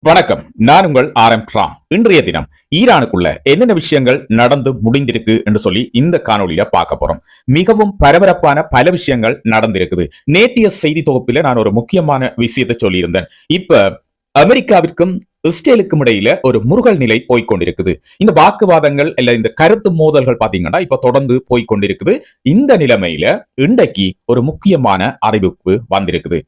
வணக்கம். நான் உங்கள் ஆர்.எம். இன்றைய தினம் ஈரானுக்குள்ள என்னென்ன விஷயங்கள் நடந்து முடிந்திருக்கு என்று சொல்லி இந்த காணொலியில பார்க்க போறோம். மிகவும் பரபரப்பான பல விஷயங்கள் நடந்திருக்குது. நேற்றைய செய்தி தொகுப்பில நான் ஒரு முக்கியமான விஷயத்தை சொல்லியிருந்தேன். இப்ப அமெரிக்காவிற்கும் இஸ்ரேலுக்கும் இடையில ஒரு முறுகல் நிலை போய்கொண்டிருக்குது. இந்த வாக்குவாதங்கள் இல்ல இந்த கருத்து மோதல்கள் பாத்தீங்கன்னா இப்ப தொடர்ந்து போய்கொண்டிருக்குது. இந்த நிலைமையில இன்றைக்கு ஒரு முக்கியமான அறிவிப்பு வந்திருக்குது.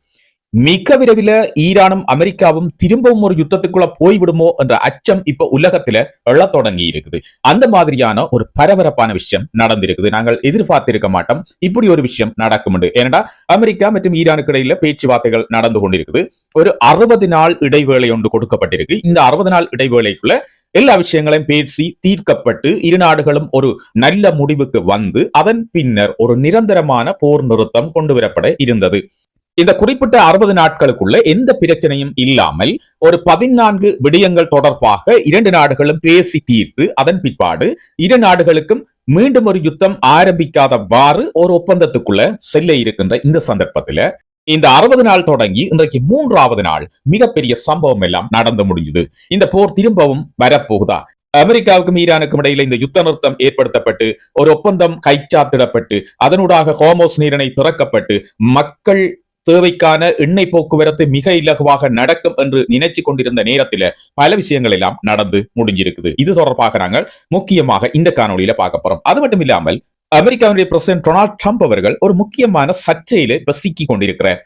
மிக விரைவில் ஈரானும் அமெரிக்காவும் திரும்பவும் ஒரு யுத்தத்துக்குள்ள போய்விடுமோ என்ற அச்சம் இப்ப உலகத்துல எழத் தொடங்கி இருக்குது. அந்த மாதிரியான ஒரு பரபரப்பான விஷயம் நடந்திருக்குது. நாங்கள் எதிர்பார்த்திருக்க மாட்டோம் இப்படி ஒரு விஷயம் நடக்கும். ஏனென்றா அமெரிக்கா மற்றும் ஈரானுக்கு இடையில பேச்சுவார்த்தைகள் நடந்து கொண்டிருக்குது. ஒரு 60 நாள் இடைவேளை ஒன்று கொடுக்கப்பட்டிருக்கு. இந்த 60 நாள் இடைவேளைக்குள்ள எல்லா விஷயங்களையும் பேசி தீர்க்கப்பட்டு இரு நாடுகளும் ஒரு நல்ல முடிவுக்கு வந்து அதன் பின்னர் ஒரு நிரந்தரமான போர் நிறுத்தம் கொண்டு வரப்பட இருந்தது. இந்த குறிப்பிட்ட 60 நாட்களுக்குள்ள எந்த பிரச்சனையும் இல்லாமல் ஒரு 14 விடயங்கள் தொடர்பாக இரண்டு நாடுகளும் பேசி தீர்த்து அதன் பிற்பாடு இரு நாடுகளுக்கும் மீண்டும் ஒரு யுத்தம் ஆரம்பிக்காதவாறு ஒரு ஒப்பந்தத்துக்குள்ள செல்ல இருக்கின்ற இந்த சந்தர்ப்பத்தில் இந்த 60 நாள் தொடங்கி இன்றைக்கு 3வது நாள் மிகப்பெரிய சம்பவம் எல்லாம் நடந்து முடிஞ்சது. இந்த போர் திரும்பவும் வரப்போகுதா? அமெரிக்காவுக்கும் ஈரானுக்கும் இடையில இந்த யுத்த நிறுத்தம் ஏற்படுத்தப்பட்டு ஒரு ஒப்பந்தம் கைச்சாத்திடப்பட்டு அதனூடாக ஹோர்முஸ் நீரிணை திறக்கப்பட்டு மக்கள் தேவைக்கான எண்ணெய் போக்குவரத்து மிக இலகுவாக நடக்கும் என்று நினைச்சு கொண்டிருந்த நேரத்தில் பல விஷயங்கள் எல்லாம் நடந்து முடிஞ்சிருக்குது. இது தொடர்பாக நாங்கள் முக்கியமாக இந்த காணொலியில பார்க்க போறோம். அது மட்டும் இல்லாமல் அமெரிக்காவுடைய பிரசிடென்ட் டொனால்ட் ட்ரம்ப் அவர்கள் ஒரு முக்கியமான சர்ச்சையில இப்ப சிக்கி கொண்டிருக்கிறார்.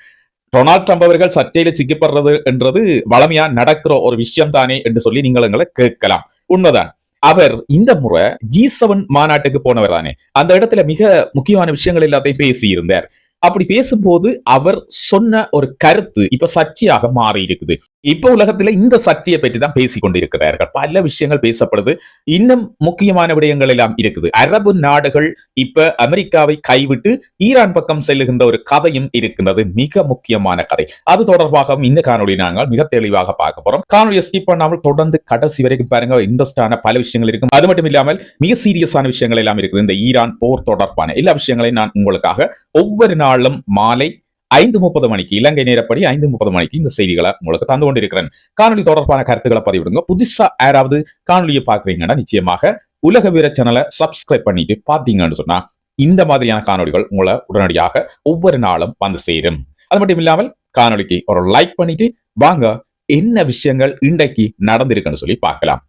டொனால்ட் ட்ரம்ப் அவர்கள் சர்ச்சையில சிக்கப்படுறது என்றது வளமையா நடக்கிற ஒரு விஷயம் தானே என்று சொல்லி நீங்கள் எங்களை கேட்கலாம். உண்மைதான். அவர் இந்த முறை G7 மாநாட்டுக்கு போனவர் தானே. அந்த இடத்துல மிக முக்கியமான விஷயங்கள் எல்லாத்தையும் பேசியிருந்தார். அப்படி பேசும்போது அவர் சொன்ன ஒரு கருத்து இப்ப சர்ச்சையாக மாறி இருக்குது. இப்ப உலகத்துல இந்த சர்ச்சையை பற்றி தான் பேசிக் கொண்டிருக்கிறார்கள். பல விஷயங்கள் பேசப்படுது. இன்னும் முக்கியமான விடயங்கள் எல்லாம் இருக்குது. அரபு நாடுகள் இப்ப அமெரிக்காவை கைவிட்டு ஈரான் பக்கம் செல்லுகின்ற ஒரு கதையும் இருக்கின்றது. மிக முக்கியமான கதை. அது தொடர்பாக இந்த காணொலி நாங்கள் மிக தெளிவாக பார்க்க போறோம். காணொலியை ஸ்கிப் பண்ணாமல் தொடர்ந்து கடைசி வரைக்கும் பாருங்க. இன்ட்ரெஸ்டான பல விஷயங்கள் இருக்கும். அது மட்டும் இல்லாமல் மிக சீரியஸான விஷயங்கள் எல்லாம் இருக்குது. இந்த ஈரான் போர் தொடர்பான எல்லா விஷயங்களையும் நான் உங்களுக்காக ஒவ்வொரு நாளும் மாலை 5:30 மணிக்கு இலங்கை நேரப்படி 5:30 மணிக்கு இந்த செய்திகளை உங்களுக்கு தந்து கொண்டிருக்கிறேன். காணொலி தொடர்பான கருத்துக்களை பதிவிடுங்க. புதுசா யாராவது காணொலியை பாக்குறீங்கன்னா நிச்சயமாக உலக வீர சேனலை சப்ஸ்கிரைப் பண்ணிட்டு பாத்தீங்கன்னு சொன்னா இந்த மாதிரியான காணொலிகள் உங்களை உடனடியாக ஒவ்வொரு நாளும் வந்து சேரும். அது மட்டும் இல்லாமல் காணொலிக்கு ஒரு லைக் பண்ணிட்டு வாங்க என்ன விஷயங்கள் இன்றைக்கு நடந்திருக்குன்னு சொல்லி பார்க்கலாம்.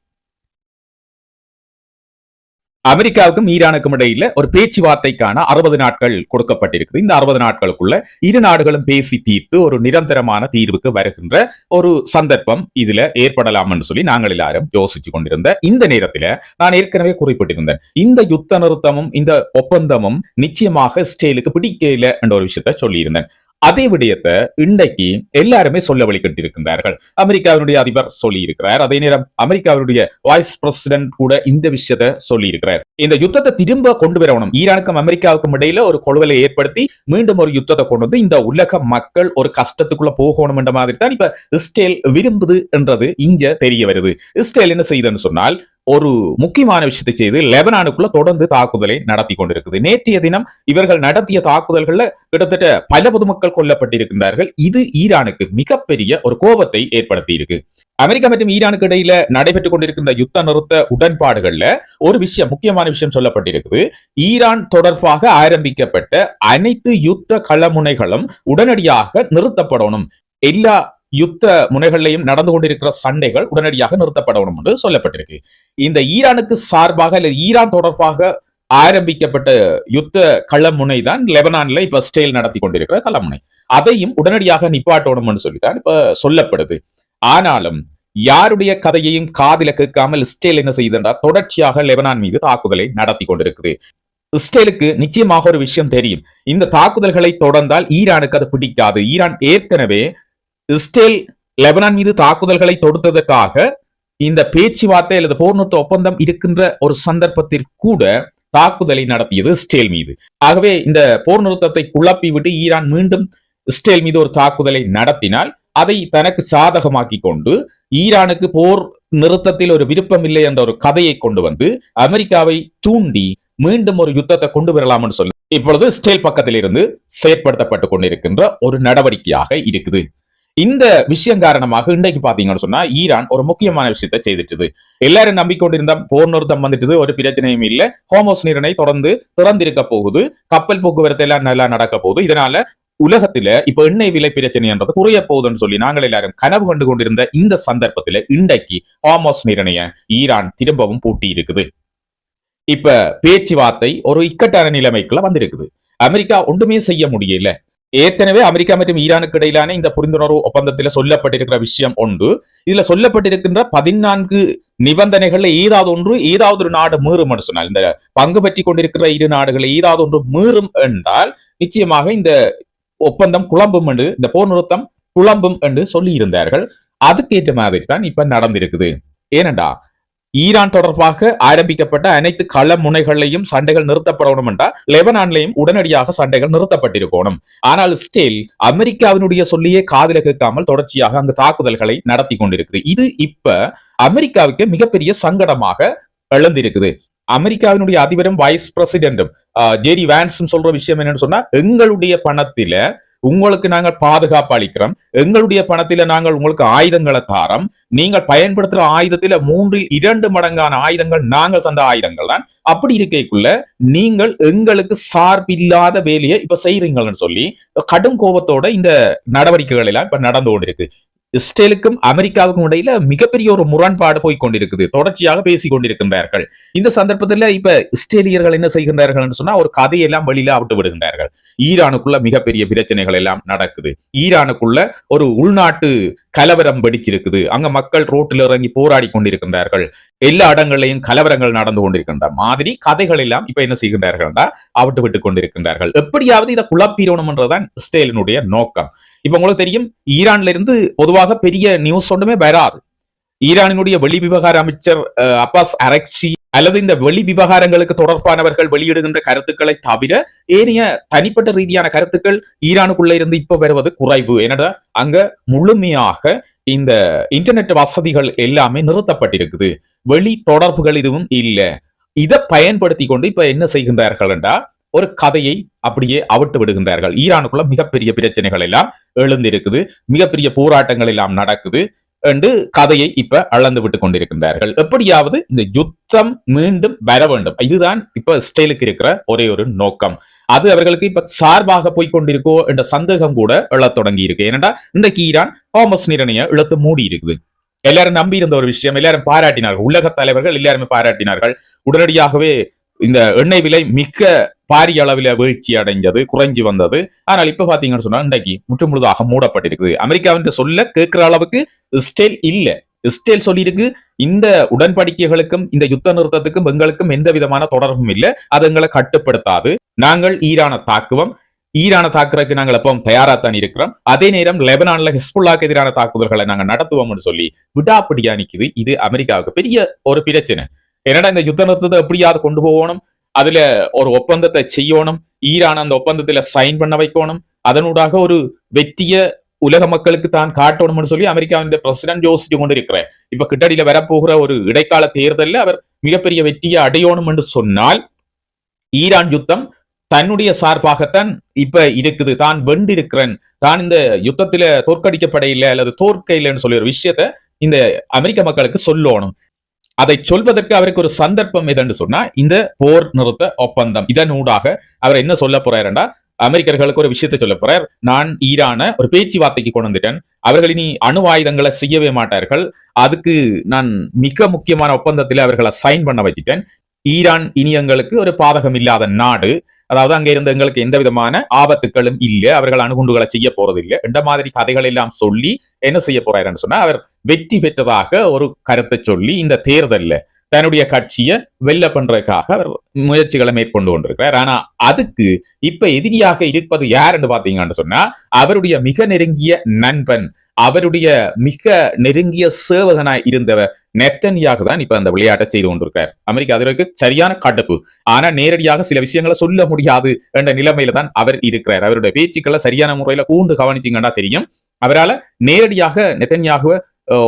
அமெரிக்காவுக்கும் ஈரானுக்கும் இடையில ஒரு பேச்சுவார்த்தைக்கான 60 நாட்கள் கொடுக்கப்பட்டிருக்கு. இந்த 60 நாட்களுக்குள்ள இரு நாடுகளும் பேசி தீர்த்து ஒரு நிரந்தரமான தீர்வுக்கு வருகின்ற ஒரு சந்தர்ப்பம் இதுல ஏற்படலாம் என்று சொல்லி நாங்கள் எல்லாரும் யோசிச்சு கொண்டிருந்த இந்த நேரத்துல நான் ஏற்கனவே குறிப்பிட்டிருந்தேன். இந்த யுத்த நிறுத்தமும் இந்த ஒப்பந்தமும் நிச்சயமாக இஸ்ரேலுக்கு பிடிக்கல என்ற ஒரு விஷயத்த சொல்லியிருந்தேன். அதே விடயத்தை இன்றைக்கு எல்லாருமே சொல்ல வழிகட்டிருக்கின்றார்கள். அமெரிக்காவினுடைய அதிபர் சொல்லி இருக்கிறார். அதே நேரம் அமெரிக்காவுடைய வைஸ் பிரசிடென்ட் கூட இந்த விஷயத்தை சொல்லி இருக்கிறார். இந்த யுத்தத்தை திரும்ப கொண்டு வரணும். ஈரானுக்கும் அமெரிக்காவுக்கும் இடையில ஒரு கொள்வலை ஏற்படுத்தி மீண்டும் ஒரு யுத்தத்தை கொண்டு வந்து இந்த உலக மக்கள் ஒரு கஷ்டத்துக்குள்ள போகணும் என்ற மாதிரி தான் இப்ப இஸ்ரேல் விரும்புது என்றது இங்க தெரிய வருது. இஸ்ரேல் என்ன செய்யுதுன்னு சொன்னால் ஒரு முக்கியமான விஷயத்தை செய்து லெபனானுக்குள்ள தொடர்ந்து தாக்குதலை நடத்தி கொண்டிருக்குது. நேற்றைய தினம் இவர்கள் நடத்திய தாக்குதல்கள்ல கிட்டத்தட்ட பல பொதுமக்கள் கொல்லப்பட்டிருக்கின்றார்கள். இது ஈரானுக்கு மிகப்பெரிய ஒரு கோபத்தை ஏற்படுத்தி இருக்கு. அமெரிக்கா மற்றும் ஈரானுக்கு இடையில நடைபெற்றுக் கொண்டிருக்கின்ற யுத்த நிறுத்த உடன்பாடுகள்ல ஒரு விஷயம் முக்கியமான விஷயம் சொல்லப்பட்டிருக்குது. ஈரான் தொடர்பாக ஆரம்பிக்கப்பட்ட அனைத்து யுத்த களமுனைகளும் உடனடியாக நிறுத்தப்படணும். எல்லா யுத்த முனைகளையும் நடந்து கொண்டிருக்கிற சண்டைகள் உடனடியாக நிறுத்தப்படணும் என்று சொல்லப்பட்டிருக்கு. இந்த ஈரானுக்கு சார்பாக இல்ல ஈரான் தொடர்பாக ஆரம்பிக்கப்பட்ட யுத்த களமுனை தான் லெபனான்ல இப்ப இஸ்ரேல் நடத்தி கொண்டிருக்கிற களமுனை. அதையும் உடனடியாக நிப்பாட்டணும் சொல்லிதான் இப்ப சொல்லப்படுது. ஆனாலும் யாருடைய கதையையும் காதில கேட்காமல் இஸ்ரேல் என்ன செய்யுதுன்றா தொடர்ச்சியாக லெபனான் மீது தாக்குதலை நடத்தி கொண்டிருக்குது. இஸ்ரேலுக்கு நிச்சயமாக ஒரு விஷயம் தெரியும். இந்த தாக்குதல்களை தொடர்ந்தால் ஈரானுக்கு அது பிடிக்காது. ஈரான் ஏற்கனவே இஸ்ரேல் லெபனான் மீது தாக்குதல்களை தொடுத்ததற்காக இந்த பேச்சுவார்த்தை அல்லது போர் நிறுத்த ஒப்பந்தம் இருக்கின்ற ஒரு சந்தர்ப்பத்தில் கூட தாக்குதலை நடத்தியது இஸ்ரேல் மீது. ஆகவே இந்த போர் நிறுத்தத்தை குழப்பி விட்டு ஈரான் மீண்டும் இஸ்ரேல் மீது ஒரு தாக்குதலை நடத்தினால் அதை தனக்கு சாதகமாக்கி கொண்டு ஈரானுக்கு போர் நிறுத்தத்தில் ஒரு விருப்பம் இல்லை என்ற ஒரு கதையை கொண்டு வந்து அமெரிக்காவை தூண்டி மீண்டும் ஒரு யுத்தத்தை கொண்டு வரலாம் என்று சொல்லி இப்பொழுது இஸ்ரேல் பக்கத்தில் இருந்து செயற்படுத்தப்பட்டுக் கொண்டிருக்கின்ற ஒரு நடவடிக்கையாக இருக்குது. இந்த விஷயம் காரணமாக இன்றைக்கு பாத்தீங்கன்னு சொன்னா ஈரான் ஒரு முக்கியமான விஷயத்தை செய்துட்டுது. எல்லாரும் நம்பிக்கொண்டிருந்த போர் நிறுத்தம் வந்துட்டு ஒரு பிரச்சனையும் இல்ல, ஹோமோஸ் நீரிணை தொடர்ந்து திறந்திருக்க போகுது, கப்பல் போக்குவரத்து எல்லாம் நல்லா நடக்க போகுது, இதனால உலகத்துல இப்ப எண்ணெய் விலை பிரச்சனைன்றது குறைய போகுதுன்னு சொல்லி நாங்கள் எல்லாரும் கனவு கண்டு கொண்டிருந்த இந்த சந்தர்ப்பத்துல இன்றைக்கு ஹோமோஸ் நீரிணைய ஈரான் திரும்பவும் பூட்டி இருக்குது. இப்ப பேச்சுவார்த்தை ஒரு இக்கட்டான நிலைமைக்குள்ள வந்திருக்குது. அமெரிக்கா ஒன்றுமே செய்ய முடியல. ஏற்கனவே அமெரிக்கா மற்றும் ஈரானுக்கு இடையிலான இந்த புரிந்துணர்வு ஒப்பந்தத்தில் சொல்லப்பட்டிருக்கிற விஷயம் ஒன்று. இதுல சொல்லப்பட்டிருக்கின்ற 14 நிபந்தனைகள்ல ஏதாவது ஒரு நாடு மீறும் என்று சொன்னால், இந்த பங்கு பற்றி கொண்டிருக்கிற இரு நாடுகளை ஏதாவது ஒன்று மீறும் என்றால் நிச்சயமாக இந்த ஒப்பந்தம் குழம்பும் என்று, இந்த போர் நிறுத்தம் குழம்பும் என்று சொல்லி இருந்தார்கள். அதுக்கேற்ற மாதிரி தான் இப்ப நடந்திருக்குது. ஏனென்றா ஈரான் தொடர்பாக ஆரம்பிக்கப்பட்ட அனைத்து கள முனைகளையும் சண்டைகள் நிறுத்தப்படணும் என்றால் லெபனான்லையும் உடனடியாக சண்டைகள் நிறுத்தப்பட்டிருக்கணும். ஆனால் ஸ்டில் அமெரிக்காவினுடைய சொல்லியே காதில கேட்காமல் தொடர்ச்சியாக அங்கு தாக்குதல்களை நடத்தி கொண்டிருக்குது. இது இப்ப அமெரிக்காவுக்கு மிகப்பெரிய சங்கடமாக எழுந்திருக்குது. அமெரிக்காவினுடைய அதிபரும் வைஸ் பிரசிடென்டும் ஜேடி வான்ஸும் சொல்ற விஷயம் என்னன்னு சொன்னா, எங்களுடைய பணத்தில உங்களுக்கு நாங்கள் பாதுகாப்பு அளிக்கிறோம், எங்களுடைய பணத்தில நாங்கள் உங்களுக்கு ஆயுதங்களை தாரோம், நீங்கள் பயன்படுத்துற ஆயுதத்தில 2 மடங்கான ஆயுதங்கள் நாங்கள் தந்த ஆயுதங்கள் தான். அப்படி இருக்கைக்குள்ள நீங்கள் எங்களுக்கு சார்பில்லாத வேலையை இப்ப செய்யறீங்கன்னு சொல்லி கடும் கோபத்தோட இந்த நடவடிக்கைகள் எல்லாம் இப்ப நடந்து கொண்டிருக்கு. இஸ்ரேலுக்கும் அமெரிக்காவுக்கும் இடையில மிகப்பெரிய ஒரு முரண்பாடு போய் கொண்டிருக்குது. தொடர்ச்சியாக பேசிக் கொண்டிருக்கின்றார்கள். இந்த சந்தர்ப்பத்தில் இப்ப இஸ்ரேலியர்கள் என்ன செய்கின்றார்கள் சொன்னா, ஒரு கதையெல்லாம் வெளியில விட்டு விடுகின்றார்கள். ஈரானுக்குள்ள மிகப்பெரிய பிரச்சனைகள் எல்லாம் நடக்குது. ஈரானுக்குள்ள ஒரு உள்நாட்டு கலவரம் வெடிச்சிருக்குது. அங்க மக்கள் ரோட்டில் இறங்கி போராடி கொண்டிருக்கின்றார்கள். எல்லா இடங்களையும் கலவரங்கள் நடந்து கொண்டிருக்கின்ற மாதிரி கதைகள் எல்லாம் இப்ப என்ன செய்கின்றார்கள் அவிட்டு விட்டுக் கொண்டிருக்கின்றார்கள். எப்படியாவது இதை குழப்பிடணும் என்றுதான் இஸ்ரேலினுடைய நோக்கம். இப்ப உங்களுக்கு தெரியும், ஈரான்ல இருந்து பொதுவாக பெரிய நியூஸ் ஒன்றுமே வராது. ஈரானினுடைய வெளி விவகார அமைச்சர் அப்பாஸ் அரக்சி அல்லது இந்த வெளி விவகாரங்களுக்கு தொடர்பானவர்கள் வெளியிடுகின்ற கருத்துக்களை தவிர ஏனைய தனிப்பட்ட ரீதியான கருத்துக்கள் ஈரானுக்குள்ள இருந்து இப்ப வருவது குறைவு. ஏன்னா அங்க முழுமையாக இந்த இன்டர்நெட் வசதிகள் எல்லாமே நிறுத்தப்பட்டிருக்குது. வெளி தொடர்புகள் இதுவும் இல்ல. இதை பயன்படுத்தி கொண்டு இப்ப என்ன செய்கின்றார்கள் என்றா, ஒரு கதையை அப்படியே அவிட்டு விடுகின்றார்கள். ஈரானுக்குள்ள மிகப்பெரிய பிரச்சனைகள் எல்லாம் எழுந்திருக்குது, மிகப்பெரிய போராட்டங்கள் எல்லாம் நடக்குது என்று கதையை இப்ப அளந்து விட்டுக் கொண்டிருக்கின்றார்கள். எப்படியாவது இந்த யுத்தம் மீண்டும் வர வேண்டும், இதுதான் இப்ப இஸ்ரேலுக்கு இருக்கிற ஒரே ஒரு நோக்கம். அது அவர்களுக்கு இப்ப சார்பாக போய்கொண்டிருக்கோ என்ற சந்தேகம் கூட எழத் தொடங்கி இருக்கு. ஏனென்றா இன்றைக்கு ஈரான் ஹோமஸ் நீரிணையை இழுத்து மூடி இருக்குது. எல்லாரும் நம்பி இருந்த ஒரு விஷயம், எல்லாரும் பாராட்டினார்கள், உலக தலைவர்கள் எல்லாருமே பாராட்டினார்கள். உடனடியாகவே இந்த எண்ணெய் விலை மிக பாரிய அளவில் வீழ்ச்சி அடைஞ்சது, குறைஞ்சி வந்தது. ஆனால் இப்ப பாத்தீங்கன்னு சொன்னா இன்றைக்கு முழுதாக மூடப்பட்டிருக்குது. அமெரிக்காவின் சொல்ல கேட்கிற அளவுக்கு இஸ்ரேல் இல்ல. இஸ்ரேல் சொல்லியிருக்கு, இந்த உடன்படிக்கைகளுக்கும் இந்த யுத்த நிறுத்தத்துக்கும் எங்களுக்கும் எந்த விதமான தொடர்பும் இல்லை, அது எங்களை கட்டுப்படுத்தாது, நாங்கள் ஈரானை தாக்குவோம், ஈரானை தாக்குறதுக்கு நாங்கள் எப்பவும் தயாராத்தான் இருக்கிறோம், அதே நேரம் லெபனான்ல ஹிஸ்புல்லாக்கு எதிரான தாக்குதல்களை நாங்கள் நடத்துவோம்னு சொல்லி விடாப்பிடியா நிக்குது. இது அமெரிக்காவுக்கு பெரிய ஒரு பிரச்சனை. என்னடா இந்த யுத்த நிறுத்தத்தை எப்படியாவது கொண்டு போகணும், அதுல ஒரு ஒப்பந்தத்தை செய்யணும், ஈரான் அந்த ஒப்பந்தத்துல சைன் பண்ண வைக்கணும், அதனூடாக ஒரு வெற்றிய உலக மக்களுக்கு தான் காட்டணும்னு சொல்லி அமெரிக்காவின் பிரசிடென்ட் யோசிச்சு கொண்டிருக்கிறார். இப்ப கிட்டடியில வரப்போகிற ஒரு இடைக்கால தேர்தலில் அவர் மிகப்பெரிய வெற்றியை அடையணும் என்று சொன்னால், ஈரான் யுத்தம் தன்னுடைய சார்பாகத்தான் இப்ப இருக்குது, தான் வென்றிருக்கிறேன், தான் இந்த யுத்தத்துல தோற்கடிக்கப்பட இல்லை அல்லது தோற்க இல்லைன்னு சொல்லி ஒரு விஷயத்த இந்த அமெரிக்க மக்களுக்கு சொல்லணும். அதை சொல்வதற்கு அவருக்கு ஒரு சந்தர்ப்பம் எதுன்னு சொன்னா இந்த போர் நிறுத்த ஒப்பந்தம். இதனூடாக அவர் என்ன சொல்ல போறாருன்னா, அமெரிக்கர்களுக்கு ஒரு விஷயத்தை சொல்ல போறார், நான் ஈரான ஒரு பேச்சுவார்த்தைக்கு கொண்டு வந்துட்டேன், அவர்கள் இனி அணு ஆயுதங்களை செய்யவே மாட்டார்கள், அதுக்கு நான் மிக முக்கியமான ஒப்பந்தத்தில் அவர்களை சைன் பண்ண வச்சுட்டேன், ஈரான் இனி எங்களுக்கு ஒரு பாதகம் இல்லாத நாடு, அதாவது அங்க இருந்து எங்களுக்கு எந்த விதமான ஆபத்துக்களும் இல்லை, அவர்கள் அணுகுண்டுகளை செய்ய போறது இல்லை என்ற மாதிரி கதைகள் எல்லாம் சொல்லி என்ன செய்ய போறாருன்னு சொன்னா, அவர் வெற்றி பெற்றதாக ஒரு கருத்தை சொல்லி இந்த தேர்தலில் தன்னுடைய கட்சியை வெல்ல பண்றதுக்காக அவர் முயற்சிகளை மேற்கொண்டு கொண்டிருக்கிறார். ஆனா அதுக்கு இப்ப எதிரியாக இருப்பது யாருன்னு பாத்தீங்கன்னு சொன்னா, அவருடைய மிக நெருங்கிய நண்பன், அவருடைய மிக நெருங்கிய சேவகனாய் இருந்தவர் நெத்தன்யாகு தான் இப்ப அந்த விளையாட்டை செய்து கொண்டிருக்கார். அமெரிக்கா அதற்கு சரியான கடுப்பு, ஆனா நேரடியாக சில விஷயங்களை சொல்ல முடியாது என்ற நிலைமையில தான் அவர் இருக்கிறார். அவருடைய பேச்சுக்களை சரியான முறையில கூண்டு கவனிச்சிங்கன்னா தெரியும், அவரால் நேரடியாக நெத்தன்யாகுவை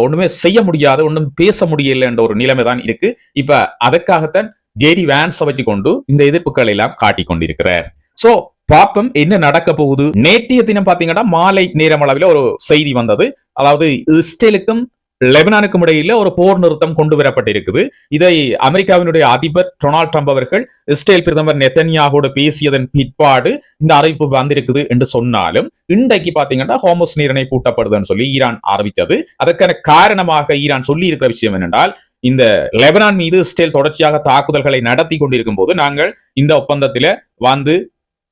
ஒண்ணுமே செய்ய முடியாது, ஒண்ணும் பேச முடியல என்ற ஒரு நிலைமை தான் இருக்கு. இப்ப அதற்காகத்தான் ஜேடி வான்ஸை வச்சு கொண்டு இந்த எதிர்ப்புகளை எல்லாம் காட்டிக் கொண்டிருக்கிறார். சோ பாப்பம் என்ன நடக்க போகுது. நேற்றைய தினம் பாத்தீங்கன்னா மாலை நேரம் அளவில் ஒரு செய்தி வந்தது. அதாவது இஸ்ரேலுக்கும் லெபனானுக்கும் இடையில ஒரு போர் நிறுத்தம் கொண்டு வரப்பட்டிருக்குது. இதை அமெரிக்காவினுடைய அதிபர் டொனால்ட் ட்ரம்ப் அவர்கள் இஸ்ரேல் பிரதமர் நெத்தன்யாஹோடு பேசியதன் பிற்பாடு இந்த அறிவிப்பு வந்திருக்குது என்று சொன்னாலும், இன்றைக்கு பாத்தீங்கன்னா ஹோமஸ் நீரிணை பூட்டப்படுதுன்னு சொல்லி ஈரான் அறிவித்தது. அதற்கான காரணமாக ஈரான் சொல்லி இருக்கிற விஷயம் என்னென்றால், இந்த லெபனான் மீது இஸ்ரேல் தொடர்ச்சியாக தாக்குதல்களை நடத்தி கொண்டிருக்கும் போது நாங்கள் இந்த ஒப்பந்தத்தில வந்து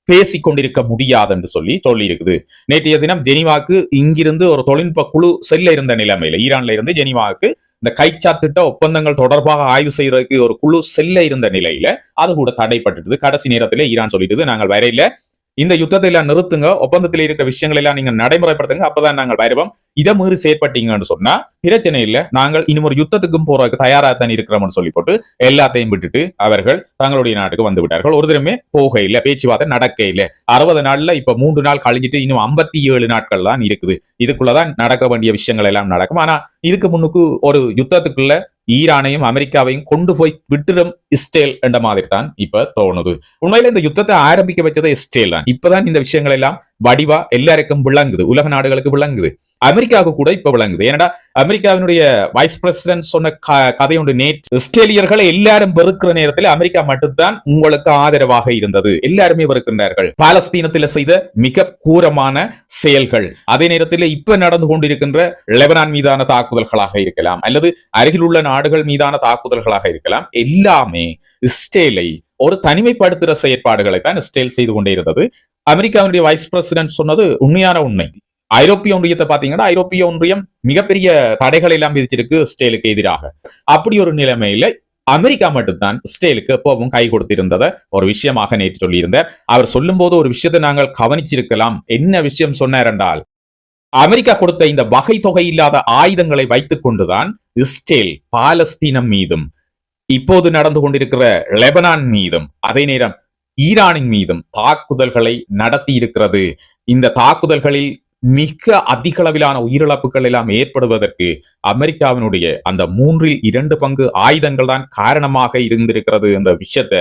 பேசிக் கொண்டிருக்க முடியாது என்று சொல்லி இருக்குது. நேற்றைய தினம் ஜெனிவாக்கு இங்கிருந்து ஒரு தொழில்நுட்ப குழு செல்ல இருந்த நிலைமையில, ஈரான்ல இருந்து ஜெனிவாக்கு இந்த கைச்சாத்திட்ட ஒப்பந்தங்கள் தொடர்பாக ஆய்வு செய்யறதுக்கு ஒரு குழு செல்ல இருந்த நிலையில அது கூட தடைப்பட்டுது. கடைசி நேரத்தில் ஈரான் சொல்லிட்டு நாங்கள் வரையில இந்த யுத்தத்தை எல்லாம் நிறுத்துங்க, ஒப்பந்தத்தில் இருக்கிற விஷயங்கள் எல்லாம் நீங்க நடைமுறைப்படுத்துங்க, அப்பதான் நாங்கள் வருவோம். இதை மீறி செயற்பட்டீங்கன்னு சொன்னா பிரச்சனை இல்லை, நாங்கள் இன்னும் ஒரு யுத்தத்துக்கும் போறதுக்கு தயாராக தான் இருக்கிறோம்னு சொல்லி போட்டு எல்லாத்தையும் விட்டுட்டு அவர்கள் தங்களுடைய நாட்டுக்கு வந்து விட்டார்கள். ஒரு தினமே போக இல்லை, பேச்சுவார்த்தை நடக்க இல்லை. 60 நாள்ல இப்ப 3 நாள் கழிஞ்சிட்டு இன்னும் 57 நாட்கள் தான் இருக்குது. இதுக்குள்ளதான் நடக்க வேண்டிய விஷயங்கள் எல்லாம் நடக்கும். ஆனா இதுக்கு முன்னுக்கு ஒரு யுத்தத்துக்குள்ள ஈரானையும் அமெரிக்காவையும் கொண்டு போய் விட்டுடும் இஸ்ரேல் என்ற மாதிரி தான் இப்ப தோணுது. உண்மையில இந்த யுத்தத்தை ஆரம்பிக்க வச்சது இஸ்ரேல் தான். இப்பதான் இந்த விஷயங்கள் எல்லாம் வடிவா எல்லாருக்கும் விளங்குது, உலக நாடுகளுக்கு விளங்குது, அமெரிக்காவுக்கு கூட இப்ப விளங்குது. ஏன்னா அமெரிக்காவினுடைய வைஸ் பிரசிடென்ட் சொன்ன கதை ஒன்று, நேற்று இஸ்ரேலியர்களை எல்லாரும் வெறுக்கிற நேரத்தில் அமெரிக்கா மட்டும்தான் உங்களுக்கு ஆதரவாக இருந்தது, எல்லாருமே வெறுக்கின்றார்கள். பாலஸ்தீனத்தில் செய்த மிக கூரமான செயல்கள், அதே நேரத்தில் இப்ப நடந்து கொண்டிருக்கின்ற லெபனான் மீதான தாக்குதல்களாக இருக்கலாம், அல்லது அருகில் உள்ள நாடுகள் மீதான தாக்குதல்களாக இருக்கலாம், எல்லாமே இஸ்ரேலை ஒரு தனிமைப்படுத்துகிற செயற்பாடுகளை தான் இஸ்ரேல் செய்து கொண்டே இருந்தது. அமெரிக்காவுடைய வைஸ் பிரசிடென்ட் சொன்னது உண்மையான உண்மை. ஐரோப்பிய ஒன்றியத்தை பாத்தீங்கன்னா ஐரோப்பிய ஒன்றியம் மிகப்பெரிய தடைகளை எல்லாம் விதிச்சிருக்கு இஸ்ரேலுக்கு எதிராக. அப்படி ஒரு நிலைமையில அமெரிக்கா மட்டும்தான் இஸ்ரேலுக்கு எப்பவும் கை கொடுத்திருந்தத ஒரு விஷயமாக நேற்று சொல்லியிருந்தார். அவர் சொல்லும் போது ஒரு விஷயத்தை நாங்கள் கவனிச்சிருக்கலாம். என்ன விஷயம் சொன்னார் என்றால், அமெரிக்கா கொடுத்த இந்த வகை தொகை இல்லாத ஆயுதங்களை வைத்துக் கொண்டுதான் இஸ்ரேல் பாலஸ்தீனம் மீதும் இப்போது நடந்து கொண்டிருக்கிற லெபனான் மீதும் அதே நேரம் ஈரானின் மீதும் தாக்குதல்களை நடத்தி இருக்கிறது. இந்த தாக்குதல்களில் மிக அதிக அளவிலான உயிரிழப்புகள் எல்லாம் ஏற்படுவதற்கு அமெரிக்காவினுடைய அந்த 3/2 பங்கு ஆயுதங்கள் தான் காரணமாக இருந்திருக்கிறது என்ற விஷயத்தை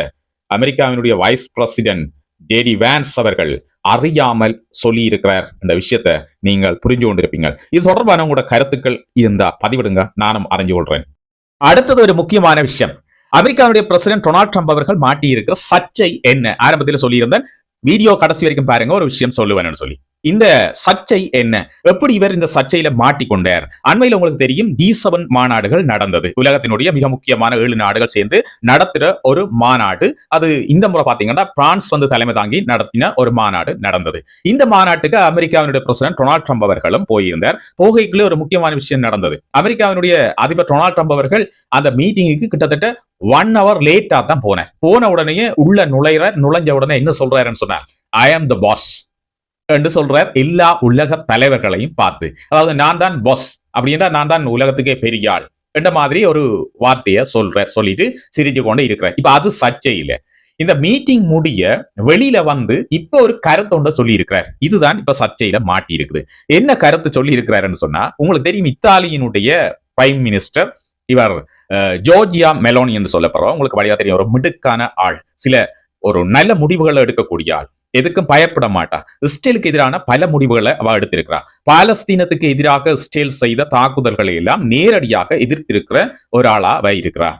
அமெரிக்காவினுடைய வைஸ் பிரசிடென்ட் ஜேடி வான்ஸ் அவர்கள் அறியாமல் சொல்லி இருக்கிறார் என்ற விஷயத்தை நீங்கள் புரிஞ்சு கொண்டிருப்பீங்க. இது தொடர்பான உங்களோட கருத்துக்கள் இருந்தா பதிவிடுங்க, நானும் அறிஞ்சு கொள்றேன். அடுத்தது ஒரு முக்கியமான விஷயம், அமெரிக்காவுடைய பிரசிடென்ட் டொனால்ட் ட்ரம்ப் அவர்கள் மாட்டி இருக்கிற சர்ச்சை என்ன? ஆரம்பத்தில் சொல்லியிருந்தேன், வீடியோ கடைசி வரைக்கும் பாருங்க, ஒரு விஷயம் சொல்லுவேன்னு சொல்லி. இந்த சர்ச்சை என்ன, எப்படி இவர் இந்த சர்ச்சையில மாட்டிக்கொண்டார்? அண்மையில் உங்களுக்கு தெரியும், G7 மாநாடுகள் நடந்தது. உலகத்தினுடைய மிக முக்கியமான 7 நாடுகள் சேர்ந்து நடத்துற ஒரு மாநாடு. அது இந்த முறை பாத்தீங்கன்னா பிரான்ஸ் வந்து தலைமை தாங்கி நடத்தின ஒரு மாநாடு நடந்தது. இந்த மாநாட்டுக்கு அமெரிக்காவினுடைய பிரசிடென்ட் டொனால்ட் ட்ரம்ப் அவர்களும் போயிருந்தார். போகைக்குள்ளே ஒரு முக்கியமான விஷயம் நடந்தது. அமெரிக்காவினுடைய அதிபர் டொனால்ட் ட்ரம்ப் அவர்கள் அந்த மீட்டிங்குக்கு கிட்டத்தட்ட 1 hour லேட்டா தான் போனார். போன உடனே உள்ள நுழைஞ்ச உடனே என்ன சொல்றாருன்னு சொன்னார், ஐ ஆம் த பாஸ் என்று சொல்றார் எல்லா உலக தலைவர்களையும் பார்த்து. அதாவது நான் தான் பாஸ், அப்படின்னா நான் தான் உலகத்துக்கே பெரிய ஆள் என்ற மாதிரி ஒரு வார்த்தையை சொல்லிட்டு சிரிச்சு கொண்டு இருக்கிறார். இப்ப அது சர்ச்சையில இந்த மீட்டிங் முடிய வெளியில வந்து இப்ப ஒரு கருத்தொண்ட சொல்லி இருக்கிறார். இதுதான் இப்ப சர்ச்சையில மாட்டி இருக்குது. என்ன கருத்து சொல்லி இருக்கிறாருன்னு சொன்னா, உங்களுக்கு தெரியும், இத்தாலியினுடைய பிரைம் மினிஸ்டர் இவர் ஜோர்ஜியா மெலோனி என்று சொல்லப்படுறோம். உங்களுக்கு வழியா தெரியும், ஒரு மிடுக்கான ஆள், சில ஒரு நல்ல முடிவுகளை எடுக்கக்கூடிய ஆள், எதுக்கும் பயப்பட மாட்டா. இஸ்ரேலுக்கு எதிரான பல முடிவுகளை அவ எடுத்திருக்கிறார். பாலஸ்தீனத்துக்கு எதிராக இஸ்ரேல் செய்த தாக்குதல்களை எல்லாம் நேரடியாக எதிர்த்திருக்கிற ஒரு ஆளா அவ இருக்கிறார்.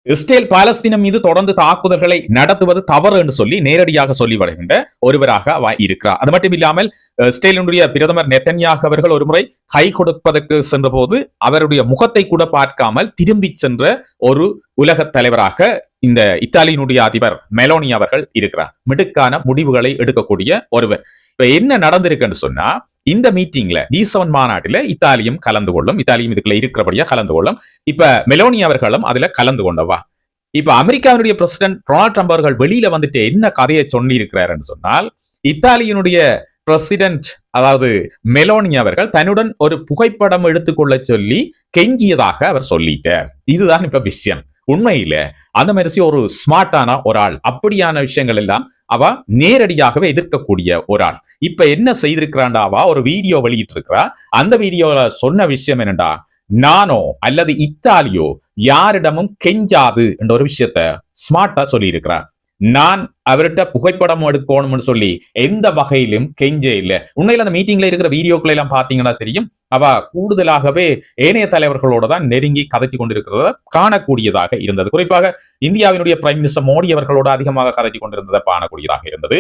இஸ்ரேல் பாலஸ்தீனம் மீது தொடர்ந்து தாக்குதல்களை நடத்துவது தவறு என்று சொல்லி நேரடியாக சொல்லி வருகின்ற ஒருவராக அவ இருக்கிறார். அது மட்டும் இல்லாமல் இஸ்ரேலினுடைய பிரதமர் நெத்தன்யாகு அவர்கள் ஒரு முறை கை கொடுப்பதற்கு சென்ற போது அவருடைய முகத்தை கூட பார்க்காமல் திரும்பி சென்ற ஒரு உலக தலைவராக இந்த இத்தாலியினுடைய அதிபர் மெலோனி அவர்கள் இருக்கிறார். மிடுக்கான முடிவுகளை எடுக்கக்கூடிய ஒருவர். இப்ப என்ன நடந்திருக்குன்னு சொன்னா, இந்த மீட்டிங்ல G7 மாநாட்டில இத்தாலியும் கலந்து கொள்ளும், இத்தாலியும் இதுக்குள்ள இருக்கிறபடியா கலந்து கொள்ளும். இப்ப மெலோனி அவர்களும் அதுல கலந்து கொண்டவா. இப்ப அமெரிக்காவினுடைய பிரசிடென்ட் டொனால்ட் ட்ரம்ப் அவர்கள் வெளியில வந்துட்டு என்ன கதையை சொல்லி இருக்கிறாருன்னு சொன்னால், இத்தாலியினுடைய பிரசிடென்ட் அதாவது மெலோனி அவர்கள் தன்னுடன் ஒரு புகைப்படம் எடுத்துக்கொள்ள சொல்லி கெஞ்சியதாக அவர் சொல்லிட்டார். இதுதான் இப்ப விஷயம். உண்மையில அந்த மாதிரி ஒரு ஸ்மார்ட்டான ஒரு ஆள், அப்படியான விஷயங்கள் எல்லாம் அவ நேரடியாகவே எதிர்க்கக்கூடிய ஒரு ஆள். இப்ப என்ன செய்திருக்கிறாண்டாவா, ஒரு வீடியோ வெளியிட்டு இருக்கிறா. அந்த வீடியோல சொன்ன விஷயம் என்னண்டா, நானோ அல்லது இத்தாலியோ யாரிடமும் கெஞ்சாது என்ற ஒரு விஷயத்த ஸ்மார்ட்டா சொல்லி இருக்கிறார். நான் அவர்கிட்ட புகைப்படம் எடுக்கணும்னு சொல்லி எந்த வகையிலும் கெஞ்ச இல்ல. உண்மையில அந்த மீட்டிங்ல இருக்கிற வீடியோக்களை எல்லாம் பாத்தீங்கன்னா தெரியும், அவ கூடுதலாகவே ஏனைய தலைவர்களோட தான் நெருங்கி கதைச்சு கொண்டிருக்கிறத காணக்கூடியதாக இருந்தது. குறிப்பாக இந்தியாவினுடைய பிரைம் மினிஸ்டர் மோடி அவர்களோட அதிகமாக கதைச்சு கொண்டிருந்ததை காணக்கூடியதாக இருந்தது.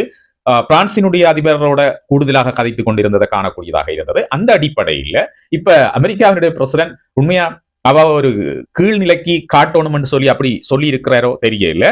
பிரான்சினுடைய அதிபரோட கூடுதலாக கதைத்துக் கொண்டிருந்ததை காணக்கூடியதாக இருந்தது. அந்த அடிப்படையில் இப்ப அமெரிக்காவினுடைய பிரசிடன்ட் உண்மையா அவ ஒரு கீழ்நிலைக்கு காட்டணும்னு சொல்லி அப்படி சொல்லி இருக்கிறாரோ தெரியல.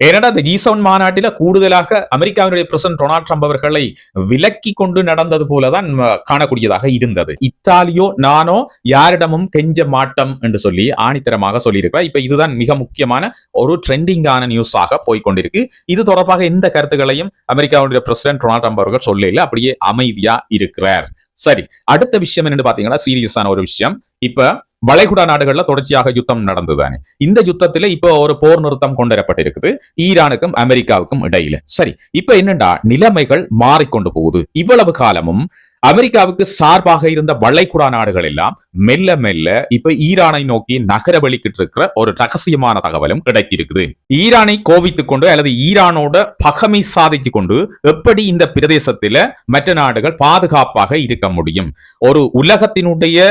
ஏனென்றால் இந்த G7 மாநாட்டில கூடுதலாக அமெரிக்காவினுடைய பிரசிடன்ட் டொனால்ட் ட்ரம்ப் அவர்களை விலக்கி கொண்டு நடந்தது போலதான் காணக்கூடியதாக இருந்தது. இத்தாலியோ நானோ யாரிடமும் கெஞ்ச மாட்டோம் என்று சொல்லி ஆணித்தரமாக சொல்லியிருக்கிறார். இப்ப இதுதான் மிக முக்கியமான ஒரு ட்ரெண்டிங்கான நியூஸாக போய்கொண்டிருக்கு. இது தொடர்பாக எந்த கருத்துக்களையும் அமெரிக்காவுடைய பிரசிடன்ட் டொனால்ட் ட்ரம்ப் அவர்கள் சொல்லல, அப்படியே அமைதியா இருக்கிறார். சரி, அடுத்த விஷயம் என்னன்னு பாத்தீங்கன்னா சீரியஸான ஒரு விஷயம். இப்ப வளைகுடா நாடுகள்ல தொடர்ச்சியாக யுத்தம் நடந்துதானே. இந்த யுத்தத்துல இப்ப ஒரு போர் நிறுத்தம் கொண்டுவரப்பட்டிருக்குது ஈரானுக்கும் அமெரிக்காவுக்கும் இடையில. சரி, இப்ப என்னண்டா நிலைமைகள் மாறிக்கொண்டு போகுது. இவ்வளவு காலமும் அமெரிக்காவுக்கு சார்பாக இருந்த வளைகுடா நாடுகள் எல்லாம் மெல்ல மெல்ல இப்ப ஈரானை நோக்கி நகர வலிக்கிட்டு இருக்கிற ஒரு ரகசியமான தகவலும் கிடைத்திருக்குது. ஈரானை கோவித்துக் கொண்டு அல்லது ஈரானோட பகமை சாதிச்சு கொண்டு எப்படி இந்த பிரதேசத்துல மற்ற நாடுகள் பாதுகாப்பாக இருக்க முடியும்? ஒரு உலகத்தினுடைய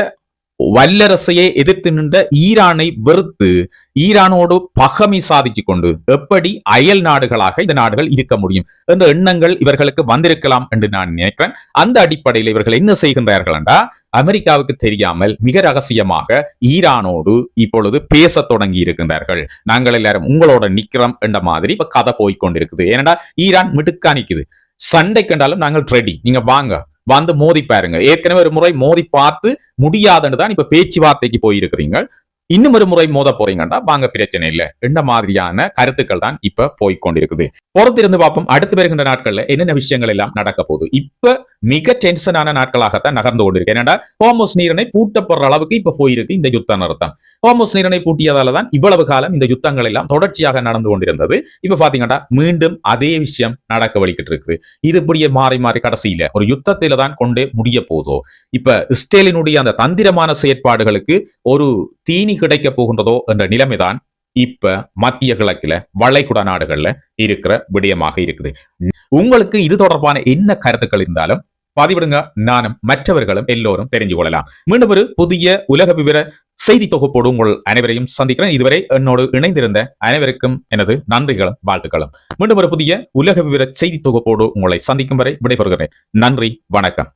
வல்லரசையை எதிர்த்து நின்ற ஈரானை வெறுத்து ஈரானோடு பகமை சாதிச்சு கொண்டு எப்படி அயல் நாடுகளாக இந்த நாடுகள் இருக்க முடியும் என்ற எண்ணங்கள் இவர்களுக்கு வந்திருக்கலாம் என்று நான் நினைக்கிறேன். அந்த அடிப்படையில் இவர்கள் என்ன செய்கின்றார்கள் என்றால், அமெரிக்காவுக்கு தெரியாமல் மிக ரகசியமாக ஈரானோடு இப்பொழுது பேச தொடங்கி இருக்கின்றார்கள். நாங்கள் எல்லாரும் உங்களோட நிக்கிறோம் என்ற மாதிரி இப்ப கதை போய்கொண்டிருக்குது. ஏனென்றா ஈரான் மிடுக்கா நிக்குது. சண்டை கண்டாலும் நாங்கள் ரெடி, நீங்க வாங்க வந்து மோதி பாருங்க. ஏற்கனவே ஒரு முறை மோதி பார்த்து முடியாதுன்னு தான் இப்ப பேச்சுவார்த்தைக்கு போயிருக்கிறீங்க. இன்னும் ஒரு முறை மோத போறீங்கன்னா வாங்க, பிரச்சனை இல்லை என்ற மாதிரியான கருத்துக்கள் தான் இப்ப போய்கொண்டிருக்குது. பொறுத்திருந்து பார்ப்போம் அடுத்து வருகின்ற நாட்கள்ல என்னென்ன விஷயங்கள் எல்லாம் நடக்க போகுது. இப்ப மிக டென்ஷனான நாட்களாகத்தான் நகர்ந்து கொண்டிருக்கு. ஏன்னா ஹோர்முஸ் நீரிணை பூட்டப்படுற அளவுக்கு இப்ப போயிருக்கு இந்த யுத்த நிறுத்தம். ஹோர்முஸ் நீரிணை பூட்டியதால தான் இவ்வளவு காலம் இந்த யுத்தங்கள் எல்லாம் தொடர்ச்சியாக நடந்து கொண்டிருந்தது. இப்ப பாத்தீங்கன்னா மீண்டும் அதே விஷயம் நடக்க வலிக்கிட்டு இருக்குது. இது இப்படியே மாறி மாறி கடைசியில ஒரு யுத்தத்தில தான் கொண்டு முடிய போதோ, இப்ப இஸ்ரேலினுடைய அந்த தந்திரமான செயற்பாடுகளுக்கு ஒரு தீனி கிடைக்க போகின்றதோ என்ற நிலைமைதான் இப்ப மத்திய கிழக்குல வளைகுடா நாடுகள்ல இருக்கிற விடயமாக இருக்குது. உங்களுக்கு இது தொடர்பான என்ன கருத்துக்கள் இருந்தாலும் பதிவிடுங்க, நானும் மற்றவர்களும் எல்லோரும் தெரிஞ்சு கொள்ளலாம். மீண்டும் ஒரு புதிய உலக விவர செய்தி தொகுப்போடு உங்கள் அனைவரையும் சந்திக்கிறேன். இதுவரை என்னோடு இணைந்திருந்த அனைவருக்கும் எனது நன்றிகளும் வாழ்த்துக்களும். மீண்டும் ஒரு புதிய உலக விவர செய்தி தொகுப்போடு உங்களை சந்திக்கும் வரை விடைபெறுகிறேன். நன்றி, வணக்கம்.